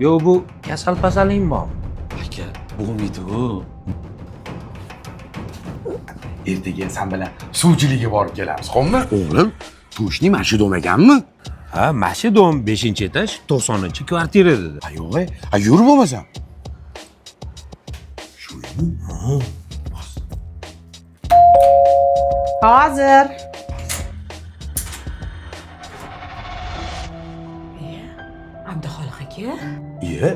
Yo, bu kasal-pasaling bormi? Aka, bo'lmaydi-ku. Ertaga sen bilan suvchilikka borib kelamiz, xo'pmi? O'g'lim, Toshning mashi do'maganmi? Ha, Mashidom 5-etaj, 90-kvartira dedi. Ha yo'q, ha yur bo'lmasam. Shuymi? Hozir. Abduxoliq aka. Iye,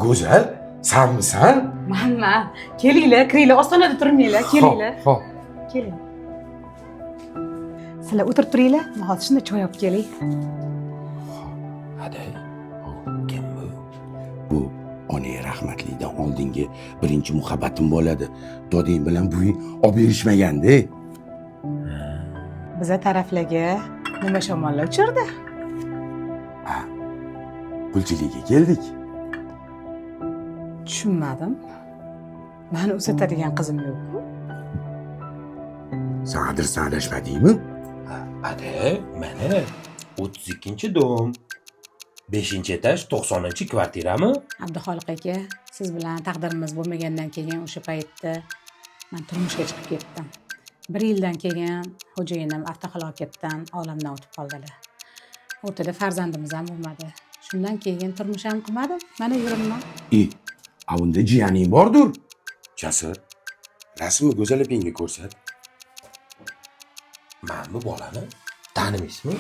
go'zal, sanmisan? Manman. Kelinglar, kiringlar, ostonada turmanglar, kelinglar. Xo'p. Keling. Sizlar o'tirib turinglar, men hozir shunda choy olib kelay. Haday. Kim bu? Bu onang rahmatlidan oldingi birinchi muhabbatim bo'ladi. Doding bilan buving olib berishmaganda. Biza taraflarga nima shamollar uchirdi? Pulchilikka keldik. Tushunmadim. Meni uzatadigan qizim yo'q-ku. Sen adresni adashmadingmi? Haday, mana 32-dom. 5-etaj, 90-kvartirami? Abduxoliq aka, siz bilan taqdirimiz bo'lmagandan keyin o'sha paytda men turmushga chiqib ketdim. 1 yildan keyin xo'jayinim avtohalokatdan olamdan o'tib qoldilar. O'rtada farzandimiz ham bo'lmadi. Shundan keyin turmush ham qilmadim. Mana yuribman. A unda jiyaning bordir. Jasur, rasmni Go'zal opangga ko'rsat. Mana bu bolani tanimaysizmi?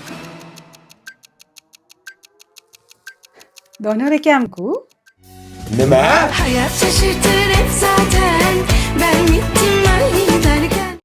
Donor akam-ku. Nima? Hayat şaşırtır hep zaten. Ben gittim ben